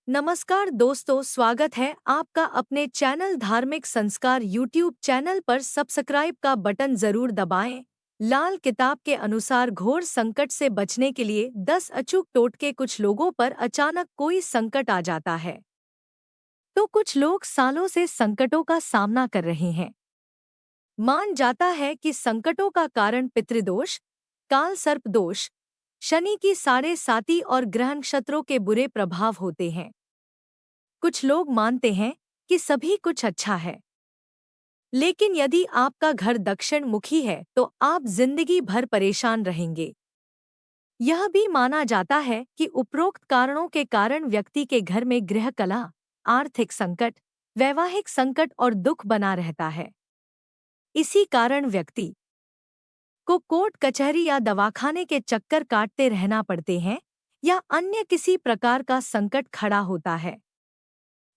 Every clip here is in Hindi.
नमस्कार दोस्तों, स्वागत है आपका अपने चैनल धार्मिक संस्कार यूट्यूब चैनल पर। सब्सक्राइब का बटन जरूर दबाएं। लाल किताब के अनुसार घोर संकट से बचने के लिए 10 अचूक टोटके। कुछ लोगों पर अचानक कोई संकट आ जाता है तो कुछ लोग सालों से संकटों का सामना कर रहे हैं। मान जाता है कि संकटों का कारण पितृदोष, काल सर्प दोष, शनि की साढ़े साती और ग्रह नक्षत्रों के बुरे प्रभाव होते हैं। कुछ लोग मानते हैं कि सभी कुछ अच्छा है, लेकिन यदि आपका घर दक्षिण मुखी है तो आप जिंदगी भर परेशान रहेंगे। यह भी माना जाता है कि उपरोक्त कारणों के कारण व्यक्ति के घर में गृह कलह, आर्थिक संकट, वैवाहिक संकट और दुख बना रहता है। इसी कारण व्यक्ति को कोर्ट कचहरी या दवाखाने के चक्कर काटते रहना पड़ते हैं या अन्य किसी प्रकार का संकट खड़ा होता है।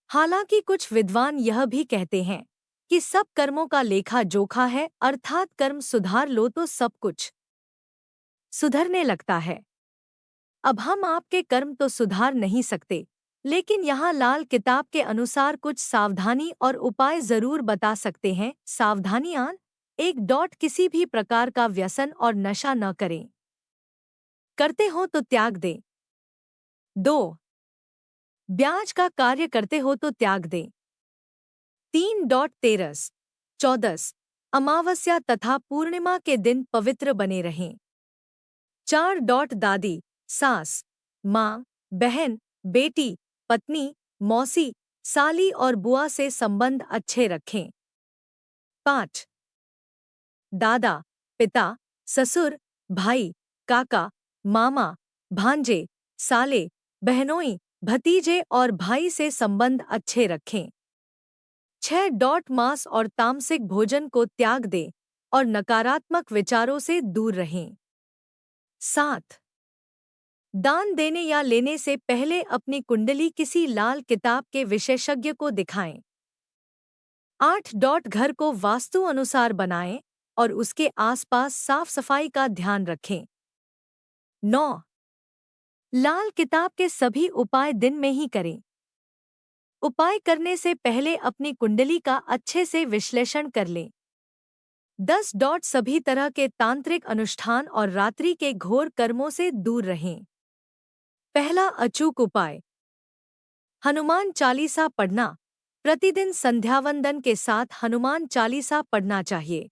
हालांकि कुछ विद्वान यह भी कहते हैं कि सब कर्मों का लेखा जोखा है, अर्थात कर्म सुधार लो तो सब कुछ सुधरने लगता है। अब हम आपके कर्म तो सुधार नहीं सकते, लेकिन यहाँ लाल किताब के अनुसार कुछ सावधानी और उपाय जरूर बता सकते हैं। सावधानियां: 1. किसी भी प्रकार का व्यसन और नशा न करें। करते हो तो त्याग दें। 2. ब्याज का कार्य करते हो तो त्याग दें। 3. तेरस, चौदस, अमावस्या तथा पूर्णिमा के दिन पवित्र बने रहें। 4. दादी, सास, माँ, बहन, बेटी, पत्नी, मौसी, साली और बुआ से संबंध अच्छे रखें। 5. दादा, पिता, ससुर, भाई, काका, मामा, भांजे, साले, बहनोई, भतीजे और भाई से संबंध अच्छे रखें। 6. मांस और तामसिक भोजन को त्याग दें और नकारात्मक विचारों से दूर रहें। 7. दान देने या लेने से पहले अपनी कुंडली किसी लाल किताब के विशेषज्ञ को दिखाएं। 8. घर को वास्तु अनुसार बनाएं और उसके आसपास साफ सफाई का ध्यान रखें। 9. लाल किताब के सभी उपाय दिन में ही करें। उपाय करने से पहले अपनी कुंडली का अच्छे से विश्लेषण कर लें। 10. सभी तरह के तांत्रिक अनुष्ठान और रात्रि के घोर कर्मों से दूर रहें। पहला अचूक उपाय: हनुमान चालीसा पढ़ना। प्रतिदिन संध्यावंदन के साथ हनुमान चालीसा पढ़ना चाहिए।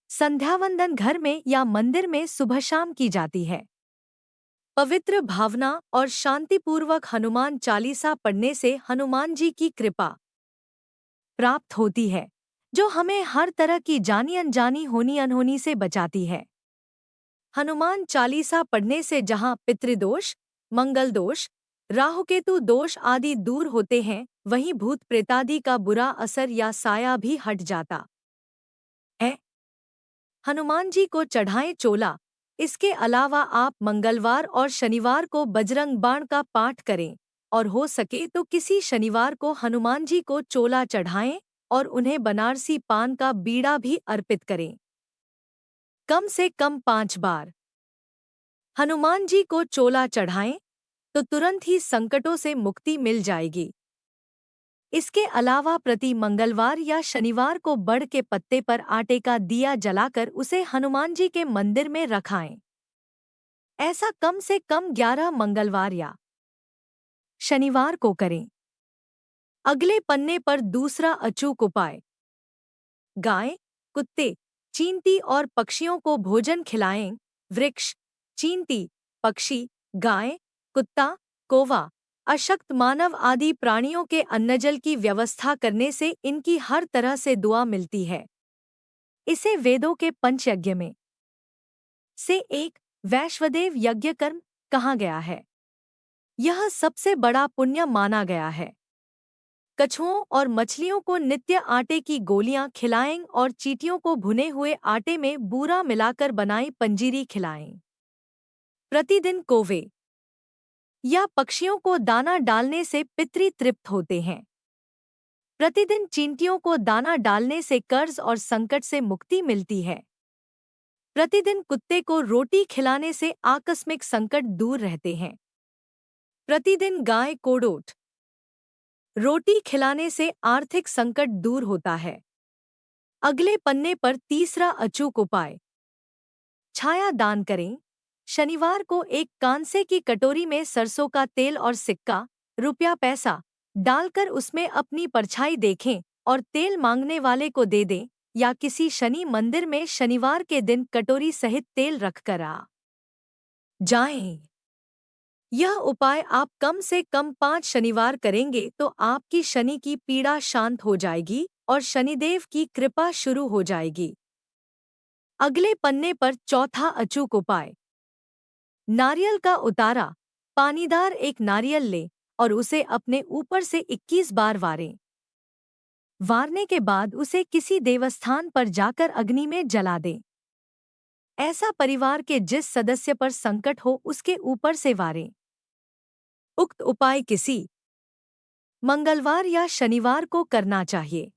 संध्यावंदन घर में या मंदिर में सुबह शाम की जाती है। पवित्र भावना और शांतिपूर्वक हनुमान चालीसा पढ़ने से हनुमान जी की कृपा प्राप्त होती है, जो हमें हर तरह की जानी अनजानी होनी अनहोनी से बचाती है। हनुमान चालीसा पढ़ने से जहाँ पितृदोष, मंगल दोष, राहुकेतु दोष आदि दूर होते हैं, वहीं भूत प्रेतादि का बुरा असर या साया भी हट जाता है। हनुमान जी को चढ़ाएं चोला। इसके अलावा आप मंगलवार और शनिवार को बजरंग बाण का पाठ करें और हो सके तो किसी शनिवार को हनुमान जी को चोला चढ़ाएं और उन्हें बनारसी पान का बीड़ा भी अर्पित करें। कम से कम 5 बार हनुमान जी को चोला चढ़ाएं तो तुरंत ही संकटों से मुक्ति मिल जाएगी। इसके अलावा प्रति मंगलवार या शनिवार को बड़ के पत्ते पर आटे का दिया जलाकर उसे हनुमान जी के मंदिर में रखाएं। ऐसा कम से कम 11 मंगलवार या शनिवार को करें। अगले पन्ने पर दूसरा अचूक उपाय: गाय, कुत्ते, चींटी और पक्षियों को भोजन खिलाएं। वृक्ष, चींटी, पक्षी, गाय, कुत्ता, कौवा, अशक्त मानव आदि प्राणियों के अन्नजल की व्यवस्था करने से इनकी हर तरह से दुआ मिलती है। इसे वेदों के पंचयज्ञ में से एक वैश्वदेव यज्ञ कर्म कहा गया है। यह सबसे बड़ा पुण्य माना गया है। कछुओं और मछलियों को नित्य आटे की गोलियां खिलाएं और चींटियों को भुने हुए आटे में बूरा मिलाकर बनाई पंजीरी खिलाएं। प्रतिदिन कौवे या पक्षियों को दाना डालने से पितृ तृप्त होते हैं। प्रतिदिन चींटियों को दाना डालने से कर्ज और संकट से मुक्ति मिलती है। प्रतिदिन कुत्ते को रोटी खिलाने से आकस्मिक संकट दूर रहते हैं। प्रतिदिन गाय को रोटी खिलाने से आर्थिक संकट दूर होता है। अगले पन्ने पर तीसरा अचूक उपाय। छाया दान करें। शनिवार को एक कांसे की कटोरी में सरसों का तेल और सिक्का, रुपया पैसा डालकर उसमें अपनी परछाई देखें और तेल मांगने वाले को दे दें, या किसी शनि मंदिर में शनिवार के दिन कटोरी सहित तेल रखकर आ जाएं। यह उपाय आप कम से कम 5 शनिवार करेंगे तो आपकी शनि की पीड़ा शांत हो जाएगी और शनिदेव की कृपा शुरू हो जाएगी। अगले पन्ने पर चौथा अचूक उपाय। नारियल का उतारा। पानीदार एक नारियल लें और उसे अपने ऊपर से 21 बार वारें। वारने के बाद उसे किसी देवस्थान पर जाकर अग्नि में जला दें। ऐसा परिवार के जिस सदस्य पर संकट हो उसके ऊपर से वारें। उक्त उपाय किसी मंगलवार या शनिवार को करना चाहिए।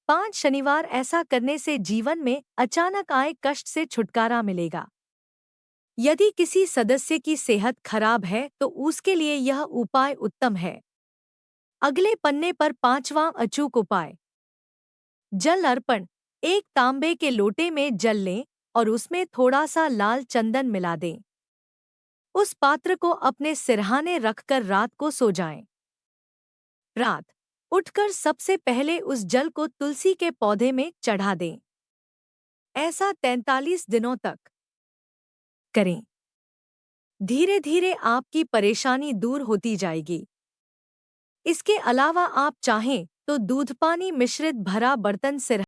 5 शनिवार ऐसा करने से जीवन में अचानक आए कष्ट से छुटकारा मिलेगा। यदि किसी सदस्य की सेहत खराब है तो उसके लिए यह उपाय उत्तम है। अगले पन्ने पर 5वां अचूक उपाय। जल अर्पण। एक तांबे के लोटे में जल लें और उसमें थोड़ा सा लाल चंदन मिला दें। उस पात्र को अपने सिरहाने रखकर रात को सो जाएं। रात उठकर सबसे पहले उस जल को तुलसी के पौधे में चढ़ा दें। ऐसा 43 दिनों तक करें। धीरे धीरे आपकी परेशानी दूर होती जाएगी। इसके अलावा आप चाहें तो दूध पानी मिश्रित भरा बर्तन सिरहाने